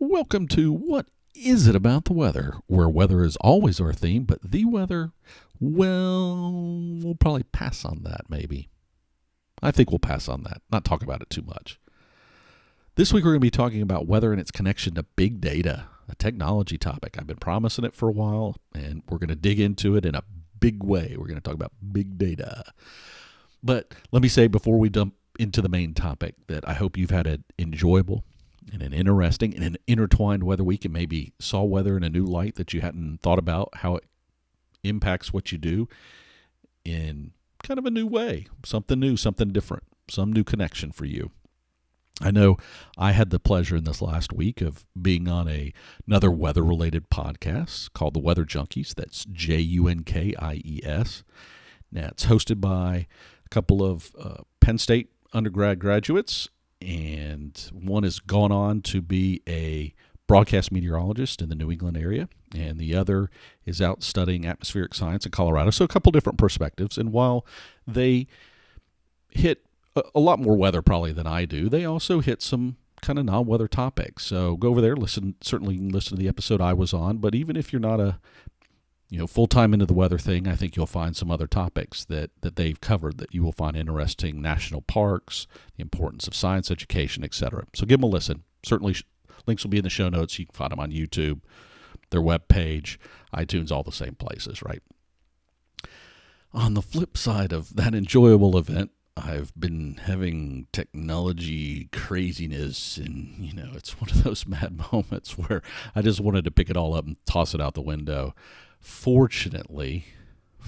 Welcome to What Is It About the Weather, where weather is always our theme, but the weather, well, we'll probably pass on that maybe. I think we'll pass on that, not talk about it too much. This week we're going to be talking about weather and its connection to big data, a technology topic. I've been promising it for a while, and we're going to dig into it in a big way. We're going to talk about big data. But let me say before we jump into the main topic that I hope you've had an enjoyable and an interesting and an intertwined weather week and maybe saw weather in a new light that you hadn't thought about, how it impacts what you do in kind of a new way, something new, something different, some new connection for you. I know I had the pleasure in this last week of being on another weather-related podcast called The Weather Junkies. That's Junkies. Now, it's hosted by a couple of Penn State undergrad graduates, and one has gone on to be a broadcast meteorologist in the New England area, and the other is out studying atmospheric science in Colorado. So a couple different perspectives, and while they hit a lot more weather probably than I do, they also hit some kind of non-weather topics. So go over there, certainly listen to the episode I was on, but even if you're not a full-time into the weather thing, I think you'll find some other topics that they've covered that you will find interesting. National parks, the importance of science education, etc. So give them a listen. Certainly links will be in the show notes. You can find them on YouTube, their webpage, iTunes, all the same places, right? On the flip side of that enjoyable event, I've been having technology craziness, and, it's one of those mad moments where I just wanted to pick it all up and toss it out the window. Fortunately,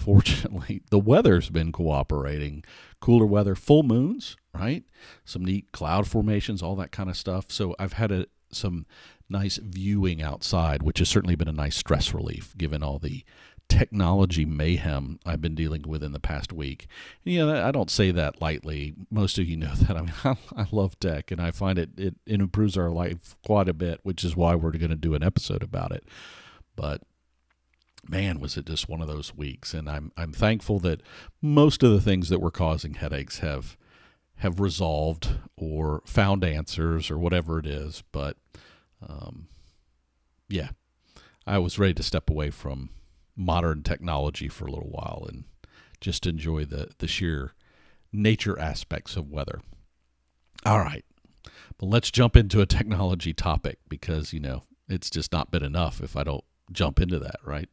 the weather's been cooperating. Cooler weather, full moons, right? Some neat cloud formations, all that kind of stuff. So I've had some nice viewing outside, which has certainly been a nice stress relief, given all the technology mayhem I've been dealing with in the past week. And, I don't say that lightly. Most of you know that. I mean, I love tech, and I find it improves our life quite a bit, which is why we're going to do an episode about it. But man, was it just one of those weeks. And I'm thankful that most of the things that were causing headaches have resolved or found answers or whatever it is. But, I was ready to step away from modern technology for a little while and just enjoy the sheer nature aspects of weather. All right. But let's jump into a technology topic because, it's just not been enough if I don't jump into that, right?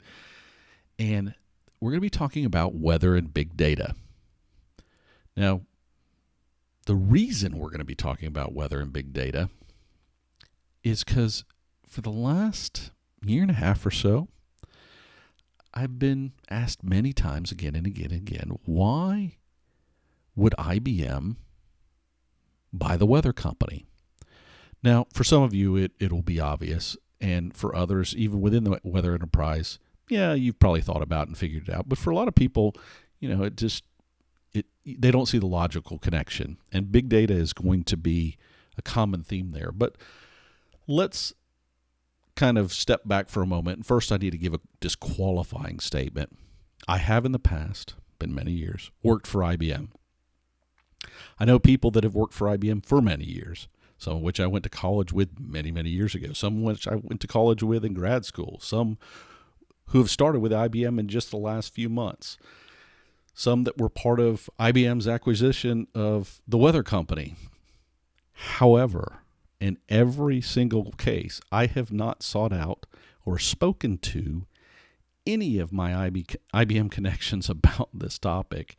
And we're going to be talking about weather and big data. Now, the reason we're going to be talking about weather and big data is because for the last year and a half or so, I've been asked many times again and again and again, why would IBM buy the weather company? Now, for some of you, it'll be obvious. And for others, even within the weather enterprise, you've probably thought about and figured it out. But for a lot of people, they don't see the logical connection. And big data is going to be a common theme there. But let's kind of step back for a moment. And first, I need to give a disqualifying statement. I have in the past, been many years, worked for IBM. I know people that have worked for IBM for many years. Some of which I went to college with many, many years ago. Some of which I went to college with in grad school. Some who have started with IBM in just the last few months. Some that were part of IBM's acquisition of the weather company. However, in every single case, I have not sought out or spoken to any of my IBM connections about this topic,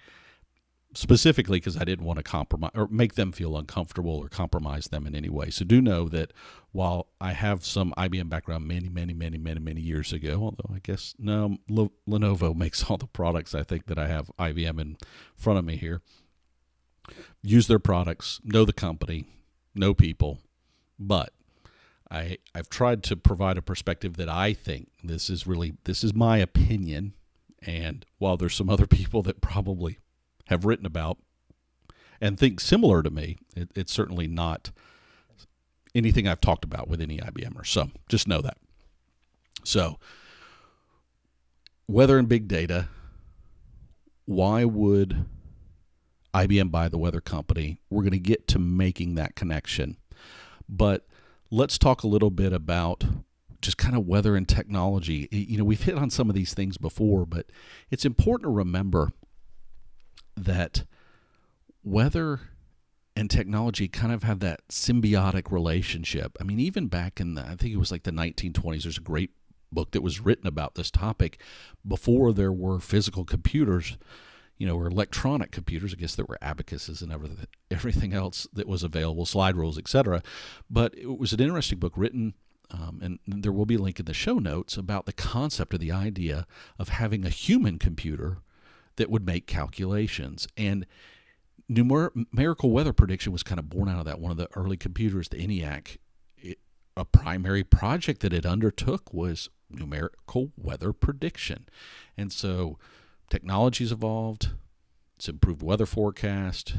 specifically because I didn't want to compromise or make them feel uncomfortable or compromise them in any way. So do know that while I have some IBM background many years ago, although I guess no, Lenovo makes all the products, I think that I have IBM in front of me here. Use their products, know the company, know people, but I've tried to provide a perspective that I think this is my opinion. And while there's some other people that probably have written about and think similar to me, it's certainly not anything I've talked about with any IBMer. So just know that. So weather and big data, why would IBM buy the weather company? We're going to get to making that connection. But let's talk a little bit about just kind of weather and technology. We've hit on some of these things before, but it's important to remember that weather and technology kind of have that symbiotic relationship. I mean, even back in I think it was like the 1920s, there's a great book that was written about this topic before there were physical computers, or electronic computers. I guess there were abacuses and everything else that was available, slide rules, etc. But it was an interesting book written, and there will be a link in the show notes, about the concept of the idea of having a human computer that would make calculations. And numerical weather prediction was kind of born out of that. One of the early computers, the ENIAC, a primary project that it undertook was numerical weather prediction. And so technology's evolved, it's improved weather forecast,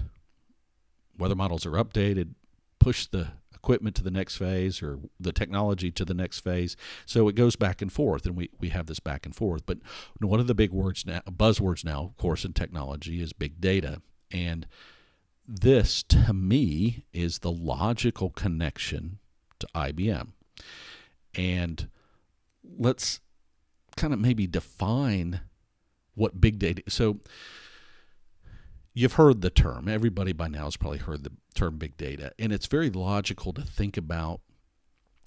weather models are updated, push the equipment to the next phase or the technology to the next phase. So it goes back and forth, and we have this back and forth. But one of the big buzzwords now, of course, in technology is big data. And this, to me, is the logical connection to IBM. And let's kind of maybe define what big data. So you've heard the term. Everybody by now has probably heard the term big data. And it's very logical to think about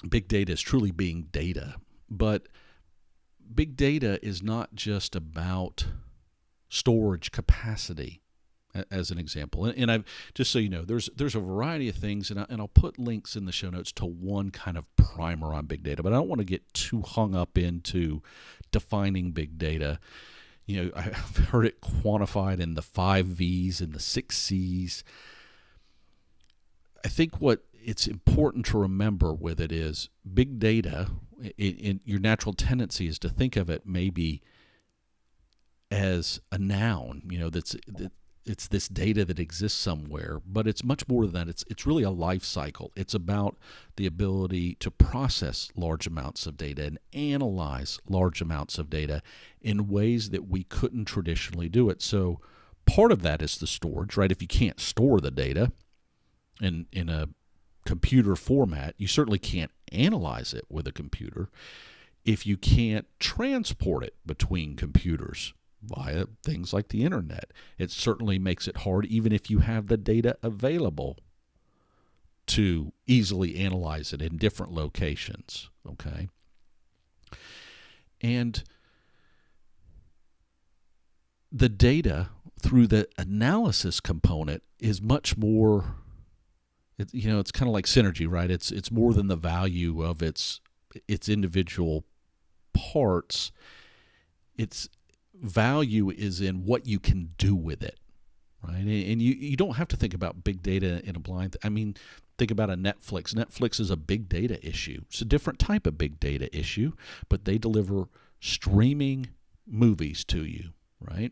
big data as truly being data. But big data is not just about storage capacity, as an example. And I've just so you know, there's a variety of things, and I'll put links in the show notes to one kind of primer on big data, but I don't want to get too hung up into defining big data. I've heard it quantified in the 5 V's and the 6 C's. I think what it's important to remember with it is big data, in your natural tendency is to think of it maybe as a noun, it's this data that exists somewhere, but it's much more than that. It's really a life cycle. It's about the ability to process large amounts of data and analyze large amounts of data in ways that we couldn't traditionally do it. So part of that is the storage, right? If you can't store the data in a computer format, you certainly can't analyze it with a computer. If you can't transport it between computers via things like the internet, it certainly makes it hard, even if you have the data available, to easily analyze it in different locations. Okay. And the data through the analysis component is much more, it's kind of like synergy, right? It's more than the value of its individual parts. Its value is in what you can do with it, right? And you don't have to think about big data in a blind. Think about a Netflix. Netflix is a big data issue. It's a different type of big data issue, but they deliver streaming movies to you, right?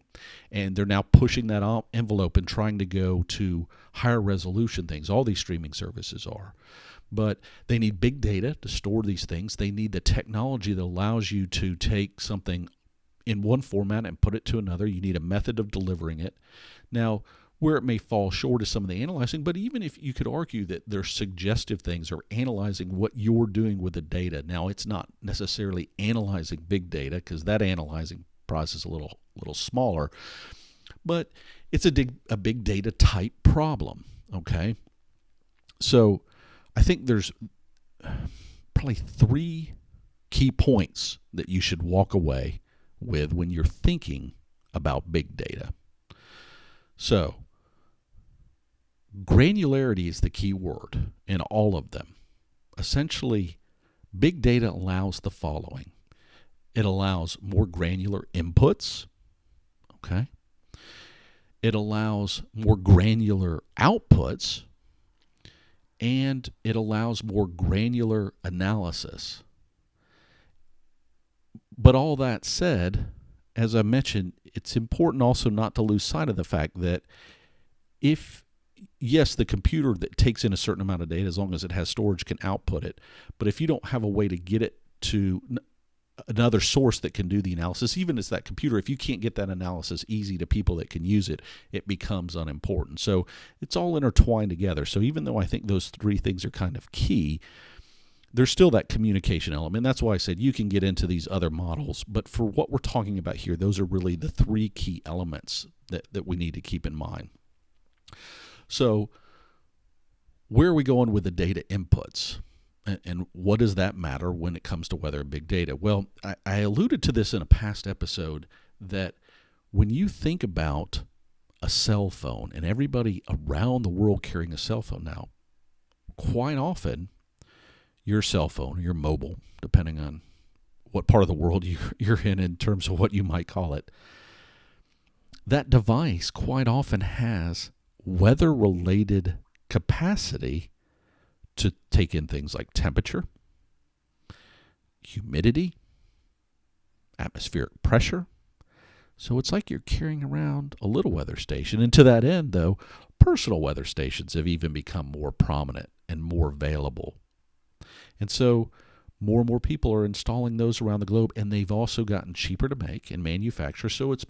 And they're now pushing that envelope and trying to go to higher resolution things. All these streaming services are. But they need big data to store these things. They need the technology that allows you to take something in one format and put it to another. You need a method of delivering it. Now, where it may fall short is some of the analyzing, but even if you could argue that there's suggestive things or analyzing what you're doing with the data. Now, it's not necessarily analyzing big data, because that analyzing process is a little smaller, but it's a big data type problem, okay? So I think there's probably 3 key points that you should walk away with when you're thinking about big data. So, granularity is the key word in all of them. Essentially, big data allows the following. It allows more granular inputs, okay? It allows more granular outputs, and it allows more granular analysis. But all that said, as I mentioned, it's important also not to lose sight of the fact that yes, the computer that takes in a certain amount of data, as long as it has storage, can output it. But if you don't have a way to get it to another source that can do the analysis, even as that computer, if you can't get that analysis easy to people that can use it, it becomes unimportant. So it's all intertwined together. So even though I think those 3 things are kind of key, there's still that communication element. That's why I said you can get into these other models. But for what we're talking about here, those are really the three key elements that we need to keep in mind. So where are we going with the data inputs? And what does that matter when it comes to weather and big data? Well, I alluded to this in a past episode that when you think about a cell phone and everybody around the world carrying a cell phone now, quite often your cell phone, your mobile, depending on what part of the world you're in terms of what you might call it, that device quite often has weather-related capacity to take in things like temperature, humidity, atmospheric pressure. So it's like you're carrying around a little weather station. And to that end, though, personal weather stations have even become more prominent and more available. And so more and more people are installing those around the globe, and they've also gotten cheaper to make and manufacture. So it's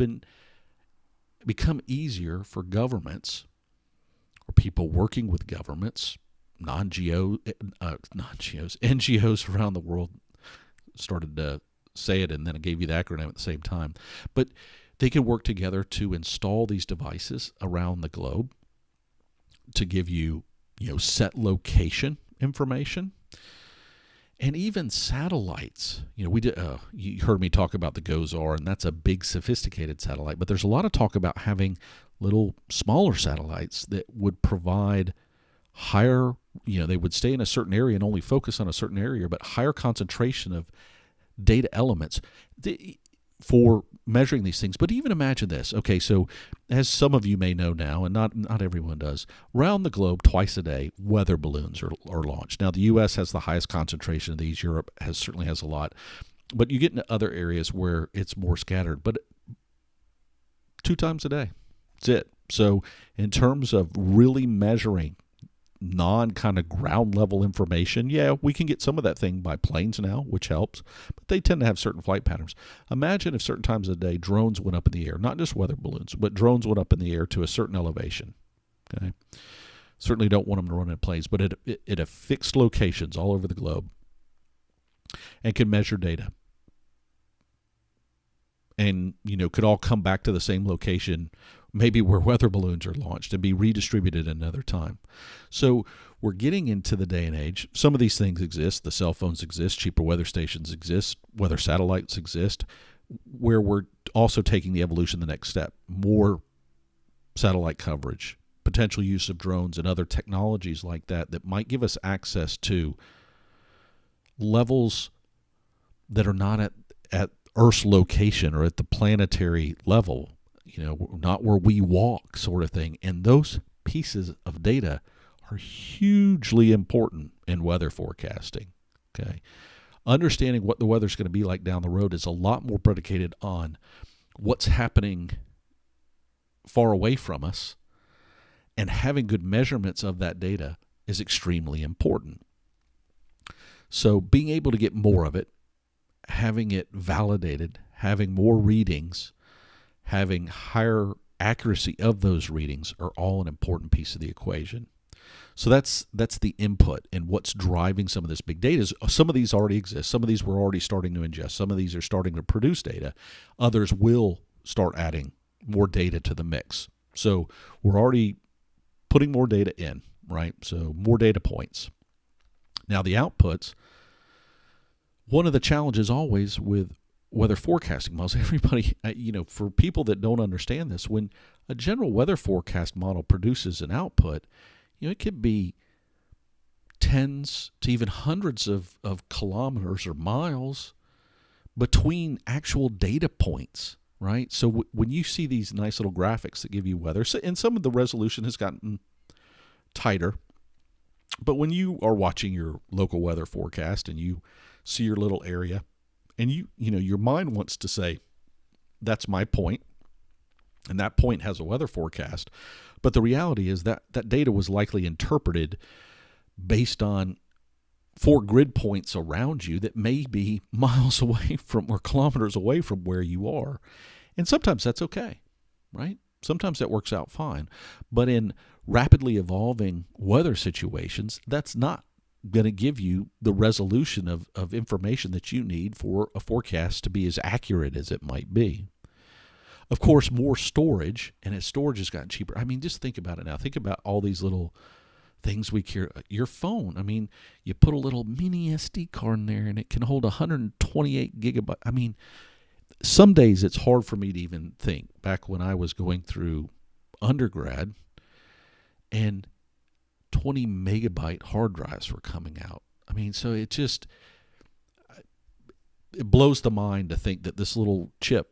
become easier for governments or people working with governments, NGOs around the world. Started to say it, and then I gave you the acronym at the same time. But they can work together to install these devices around the globe to give you, set location information. And even satellites. You heard me talk about the GOES-R, and that's a big, sophisticated satellite. But there's a lot of talk about having little, smaller satellites that would provide higher, they would stay in a certain area and only focus on a certain area, but higher concentration of data elements for measuring these things. But even imagine this. Okay, so as some of you may know now, and not everyone does, around the globe twice a day, weather balloons are launched. Now, the U.S. has the highest concentration of these. Europe certainly has a lot. But you get into other areas where it's more scattered. But 2 times a day, that's it. So in terms of really measuring non-kind of ground level information, we can get some of that thing by planes now, which helps, but they tend to have certain flight patterns. Imagine if certain times of the day drones went up in the air, not just weather balloons, but drones went up in the air to a certain elevation. Okay, certainly don't want them to run in planes, but at fixed locations all over the globe, and can measure data, and could all come back to the same location, maybe where weather balloons are launched, and be redistributed another time. So we're getting into the day and age. Some of these things exist. The cell phones exist. Cheaper weather stations exist. Weather satellites exist, where we're also taking the evolution the next step. More satellite coverage, potential use of drones and other technologies like that might give us access to levels that are not at Earth's location or at the planetary level, not where we walk sort of thing. And those pieces of data are hugely important in weather forecasting. Okay, understanding what the weather's going to be like down the road is a lot more predicated on what's happening far away from us, and having good measurements of that data is extremely important. So being able to get more of it, having it validated, having more readings, having higher accuracy of those readings are all an important piece of the equation. So that's the input, and what's driving some of this big data. Some of these already exist. Some of these we're already starting to ingest. Some of these are starting to produce data. Others will start adding more data to the mix. So we're already putting more data in, right? So more data points. Now the outputs, one of the challenges always with weather forecasting models, everybody, for people that don't understand this, when a general weather forecast model produces an output, it could be tens to even hundreds of kilometers or miles between actual data points, right? So when you see these nice little graphics that give you weather, and some of the resolution has gotten tighter, but when you are watching your local weather forecast and you see your little area, and your mind wants to say, that's my point, and that point has a weather forecast. But the reality is that data was likely interpreted based on 4 grid points around you that may be miles away from or kilometers away from where you are. And sometimes that's okay, right? Sometimes that works out fine. But in rapidly evolving weather situations, that's not going to give you the resolution of information that you need for a forecast to be as accurate as it might be. Of course, more storage, and as storage has gotten cheaper, I mean, just think about it now. Think about all these little things we carry. Your phone, I mean, you put a little mini SD card in there and it can hold 128 gigabytes. I mean, some days it's hard for me to even think. Back when I was going through undergrad and 20 megabyte hard drives were coming out. I mean, so it blows the mind to think that this little chip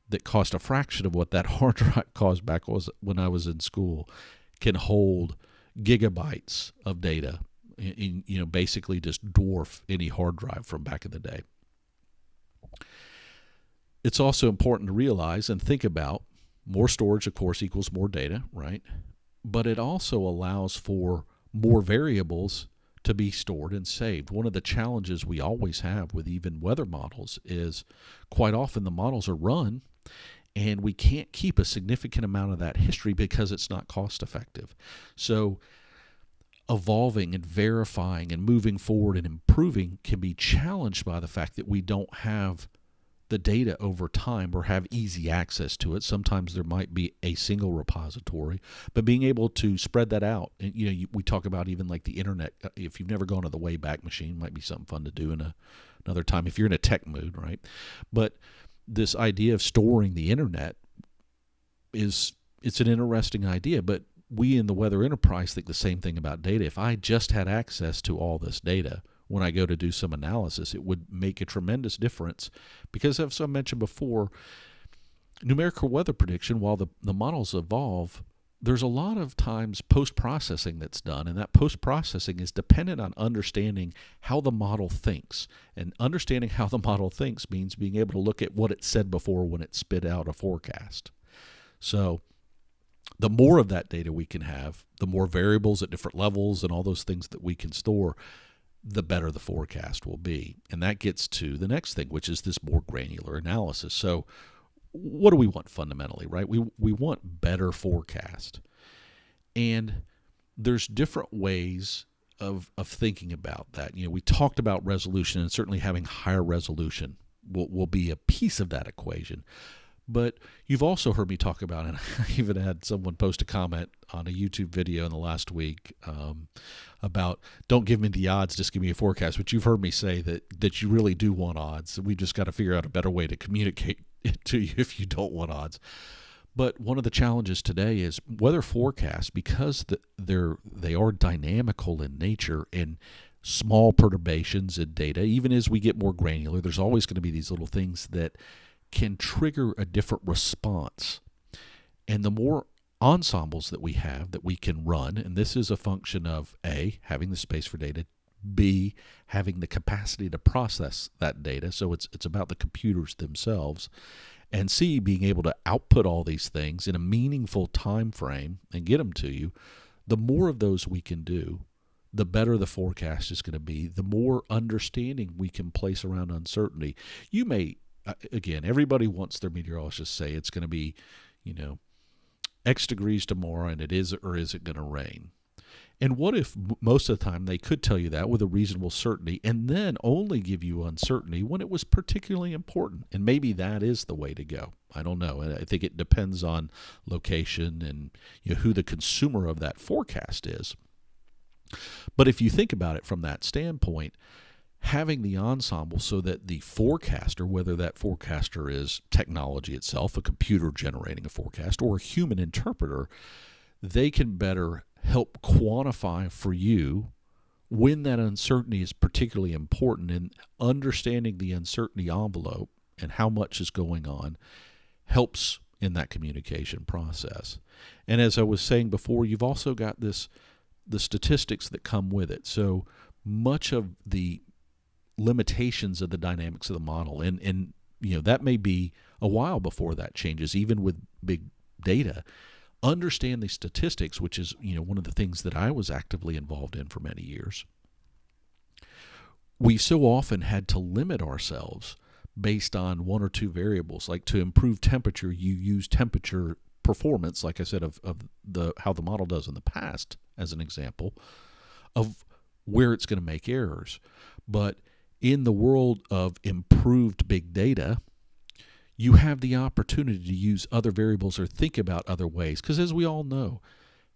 that cost a fraction of what that hard drive cost back was when I was in school can hold gigabytes of data, basically just dwarf any hard drive from back in the day. It's also important to realize and think about more storage, of course, equals more data, right? But it also allows for more variables to be stored and saved. One of the challenges we always have with even weather models is quite often the models are run and we can't keep a significant amount of that history because it's not cost effective. So evolving and verifying and moving forward and improving can be challenged by the fact that we don't have the data over time or have easy access to it. Sometimes there might be a single repository, but being able to spread that out. And we talk about even like the internet. If you've never gone to the Wayback Machine, might be something fun to do in another time if you're in a tech mood, right? But this idea of storing the internet it's an interesting idea, but we in the weather enterprise think the same thing about data. If I just had access to all this data when I go to do some analysis, it would make a tremendous difference because, as I mentioned before, numerical weather prediction, while the models evolve, there's a lot of times post-processing that's done, and that post-processing is dependent on understanding how the model thinks. And understanding how the model thinks means being able to look at what it said before when it spit out a forecast. So the more of that data we can have, the more variables at different levels and all those things that we can store, the better the forecast will be. And that gets to the next thing, which is this more granular analysis. So what do we want fundamentally, right? We want better forecast. And there's different ways of thinking about that. We talked about resolution, and certainly having higher resolution will be a piece of that equation. But you've also heard me talk about, and I even had someone post a comment on a YouTube video in the last week about, don't give me the odds, just give me a forecast. But you've heard me say that you really do want odds. We just got to figure out a better way to communicate it to you if you don't want odds. But one of the challenges today is weather forecasts, because they are dynamical in nature and small perturbations in data. Even as we get more granular, there's always going to be these little things that can trigger a different response. And the more ensembles that we have that we can run, and this is a function of A, having the space for data, B, having the capacity to process that data, so it's about the computers themselves, and C, being able to output all these things in a meaningful time frame and get them to you. The more of those we can do, the better the forecast is going to be, the more understanding we can place around uncertainty. You may, again, everybody wants their meteorologists to say it's going to be, X degrees tomorrow and it is or isn't going to rain. And what if most of the time they could tell you that with a reasonable certainty and then only give you uncertainty when it was particularly important? And maybe that is the way to go. I don't know. I think it depends on location and who the consumer of that forecast is. But if you think about it from that standpoint, having the ensemble so that the forecaster, whether that forecaster is technology itself, a computer generating a forecast, or a human interpreter, they can better help quantify for you when that uncertainty is particularly important. And understanding the uncertainty envelope and how much is going on helps in that communication process. And as I was saying before, you've also got the statistics that come with it. So much of the limitations of the dynamics of the model, and that may be a while before that changes, even with big data. Understand the statistics, which is one of the things that I was actively involved in for many years. We so often had to limit ourselves based on one or two variables. Like to improve temperature, you use temperature performance, like I said, of how the model does in the past as an example of where it's going to make errors. But in the world of improved big data, you have the opportunity to use other variables or think about other ways. Because as we all know,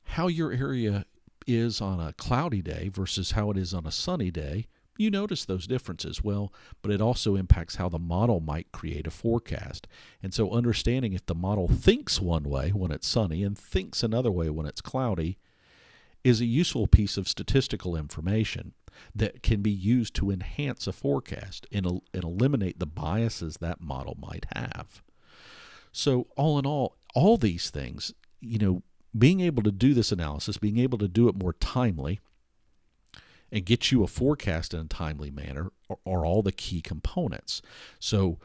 how your area is on a cloudy day versus how it is on a sunny day, you notice those differences. Well, but it also impacts how the model might create a forecast. And so understanding if the model thinks one way when it's sunny and thinks another way when it's cloudy is a useful piece of statistical information that can be used to enhance a forecast and eliminate the biases that model might have. So all in all these things, being able to do this analysis, being able to do it more timely, and get you a forecast in a timely manner are all the key components. So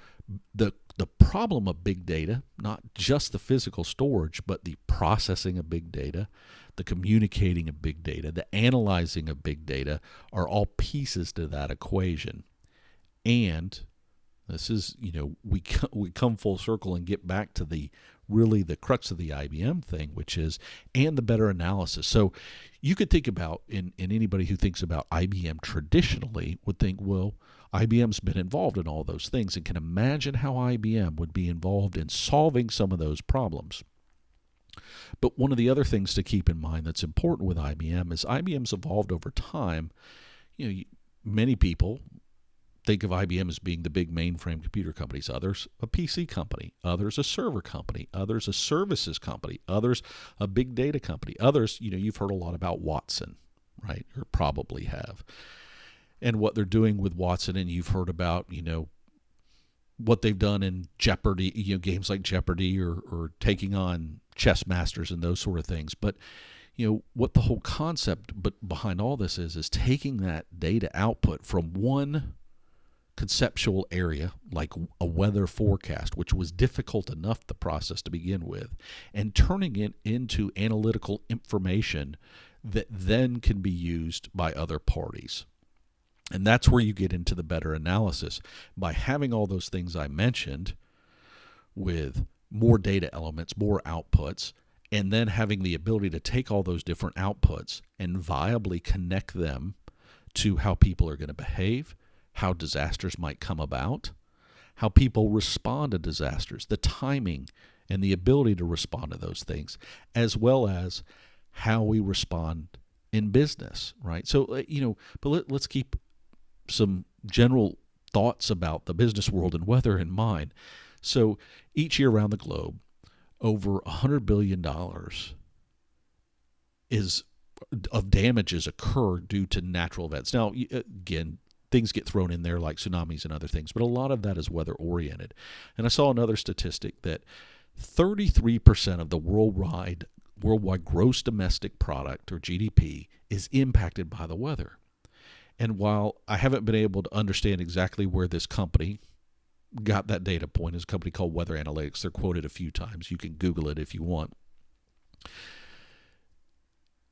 the problem of big data, not just the physical storage, but the processing of big data, the communicating of big data, the analyzing of big data are all pieces to that equation. And this is, we come full circle and get back to the crux of the IBM thing, which is, and the better analysis. So you could think about, and anybody who thinks about IBM traditionally would think, well, IBM's been involved in all those things and can imagine how IBM would be involved in solving some of those problems. But one of the other things to keep in mind that's important with IBM is IBM's evolved over time. Many people think of IBM as being the big mainframe computer companies, others a PC company, others a server company, others a services company, others a big data company, others, you've heard a lot about Watson, right? Or probably have. And what they're doing with Watson, and you've heard about, what they've done in Jeopardy, games like Jeopardy or taking on chess masters and those sort of things. But what the whole concept behind all this is taking that data output from one conceptual area like a weather forecast, which was difficult enough the process to begin with, and turning it into analytical information that then can be used by other parties. And that's where you get into the better analysis. By having all those things I mentioned with more data elements, more outputs, and then having the ability to take all those different outputs and viably connect them to how people are going to behave, how disasters might come about, how people respond to disasters, the timing and the ability to respond to those things, as well as how we respond in business, right? So, but let's keep some general thoughts about the business world and weather in mind. So each year around the globe, over $100 billion of damages occur due to natural events. Now, again, things get thrown in there like tsunamis and other things, but a lot of that is weather-oriented. And I saw another statistic that 33% of the worldwide gross domestic product, or GDP, is impacted by the weather. And while I haven't been able to understand exactly where this company got that data point, is a company called Weather Analytics. They're quoted a few times. You can Google it if you want.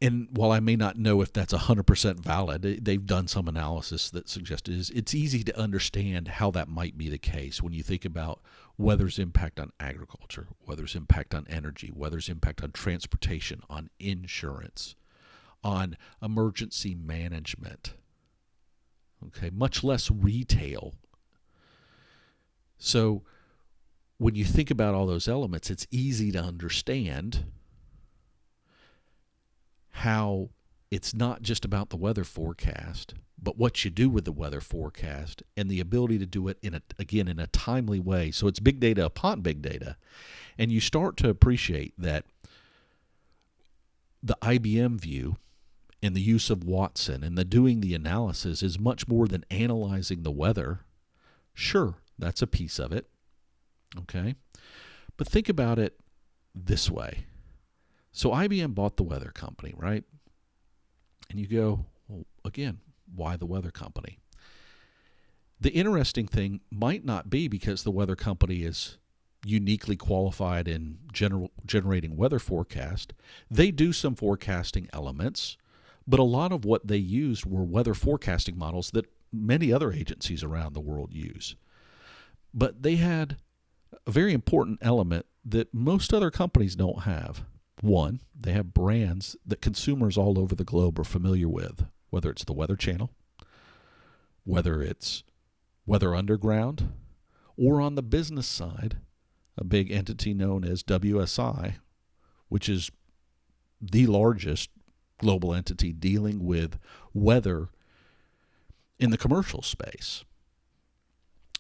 And while I may not know if that's 100% valid, they've done some analysis that suggests it's easy to understand how that might be the case when you think about weather's impact on agriculture, weather's impact on energy, weather's impact on transportation, on insurance, on emergency management. Okay, much less retail. So when you think about all those elements, it's easy to understand how it's not just about the weather forecast, but what you do with the weather forecast and the ability to do it in a timely way. So it's big data upon big data. And you start to appreciate that the IBM view and the use of Watson and the doing the analysis is much more than analyzing the weather. Sure, that's a piece of it. Okay? But think about it this way. So IBM bought the weather company, right? And you go, well, again, why the weather company? The interesting thing might not be because the weather company is uniquely qualified in generating weather forecast. They do some forecasting elements, but a lot of what they used were weather forecasting models that many other agencies around the world use. But they had a very important element that most other companies don't have. One, they have brands that consumers all over the globe are familiar with, whether it's the Weather Channel, whether it's Weather Underground, or on the business side, a big entity known as WSI, which is the largest global entity dealing with weather in the commercial space.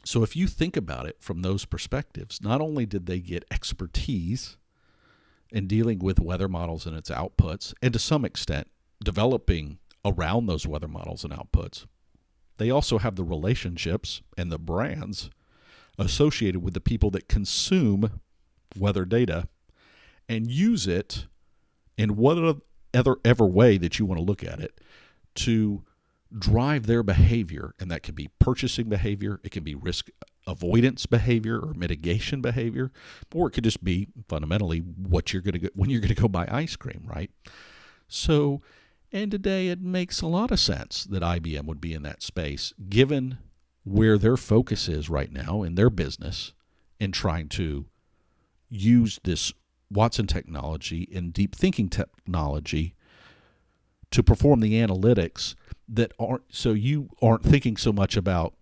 So if you think about it from those perspectives, not only did they get expertise in dealing with weather models and its outputs, and to some extent developing around those weather models and outputs, they also have the relationships and the brands associated with the people that consume weather data and use it in whatever way that you want to look at it to drive their behavior. And that could be purchasing behavior, it can be risk avoidance behavior or mitigation behavior, or it could just be fundamentally what you're going to when you're going to go buy ice cream, right? So, and today it makes a lot of sense that IBM would be in that space, given where their focus is right now in their business in trying to use this Watson technology and deep thinking technology to perform the analytics that aren't, so you aren't thinking so much about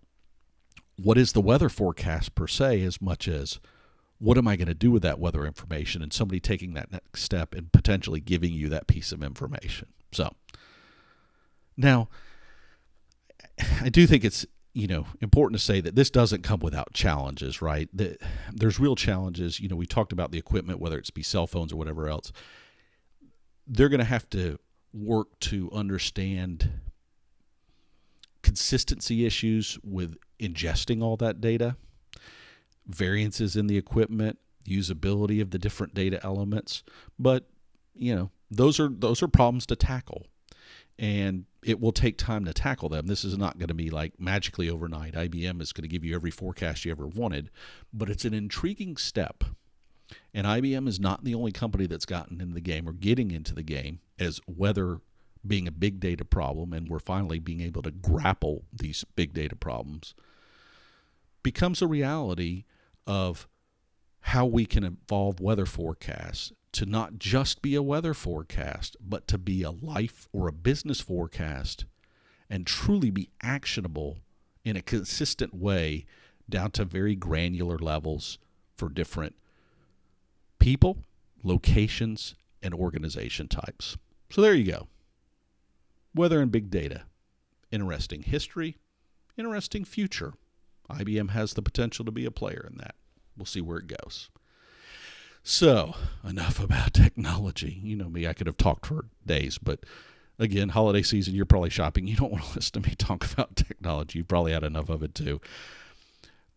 what is the weather forecast per se as much as what am I going to do with that weather information, and somebody taking that next step and potentially giving you that piece of information. So now I do think it's important to say that this doesn't come without challenges, right? There's real challenges. We talked about the equipment, whether it's be cell phones or whatever else. They're going to have to work to understand consistency issues with ingesting all that data, variances in the equipment, usability of the different data elements. But, those are problems to tackle. And it will take time to tackle them. This is not going to be like magically overnight. IBM is going to give you every forecast you ever wanted, but it's an intriguing step. And IBM is not the only company that's gotten into the game or getting into the game as weather being a big data problem, and we're finally being able to grapple these big data problems, becomes a reality of how we can evolve weather forecasts to not just be a weather forecast, but to be a life or a business forecast and truly be actionable in a consistent way down to very granular levels for different people, locations, and organization types. So there you go. Weather and big data. Interesting history, interesting future. IBM has the potential to be a player in that. We'll see where it goes. So, enough about technology. You know me, I could have talked for days, but again, holiday season, you're probably shopping. You don't want to listen to me talk about technology. You've probably had enough of it too.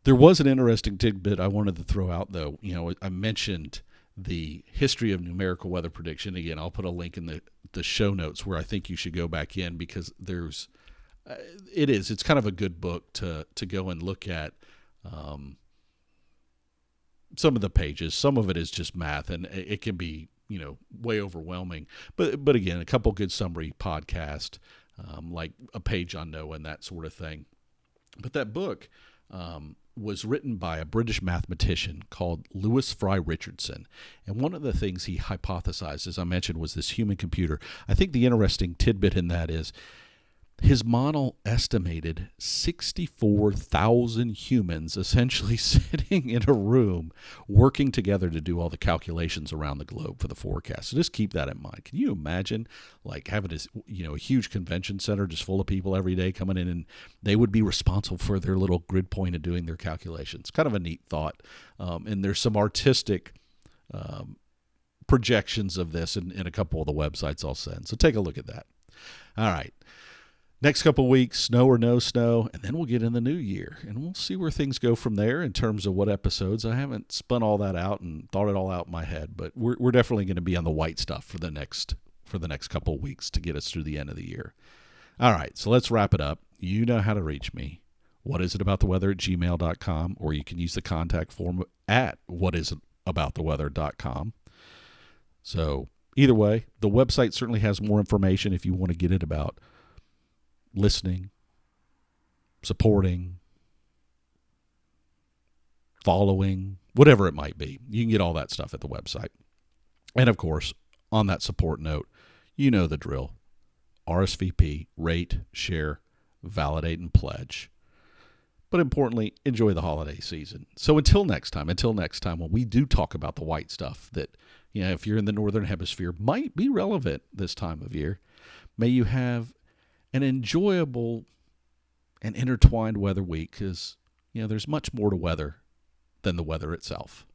There was an interesting tidbit I wanted to throw out, though. I mentioned the history of numerical weather prediction. Again, I'll put a link in the show notes where I think you should go back in, because it's kind of a good book to go and look at. Some of the pages, some of it is just math, and it can be, way overwhelming. But again, a couple good summary podcasts, like a page on NOAA and that sort of thing. But that book was written by a British mathematician called Lewis Fry Richardson. And one of the things he hypothesized, as I mentioned, was this human computer. I think the interesting tidbit in that is his model estimated 64,000 humans essentially sitting in a room working together to do all the calculations around the globe for the forecast. So just keep that in mind. Can you imagine having this, a huge convention center just full of people every day coming in, and they would be responsible for their little grid point of doing their calculations? Kind of a neat thought. And there's some artistic projections of this in a couple of the websites I'll send. So take a look at that. All right. Next couple of weeks, snow or no snow, and then we'll get in the new year, and we'll see where things go from there in terms of what episodes. I haven't spun all that out and thought it all out in my head, but we're definitely going to be on the white stuff for the next couple of weeks to get us through the end of the year. All right, so let's wrap it up. You know how to reach me. whatisitabouttheweather@gmail.com, or you can use the contact form at whatisitabouttheweather.com. So either way, the website certainly has more information if you want to get it about listening, supporting, following, whatever it might be. You can get all that stuff at the website. And of course, on that support note, you know the drill. RSVP, rate, share, validate, and pledge. But importantly, enjoy the holiday season. So until next time, when we do talk about the white stuff that, if you're in the Northern Hemisphere, might be relevant this time of year, may you have an enjoyable and intertwined weather week, because, there's much more to weather than the weather itself.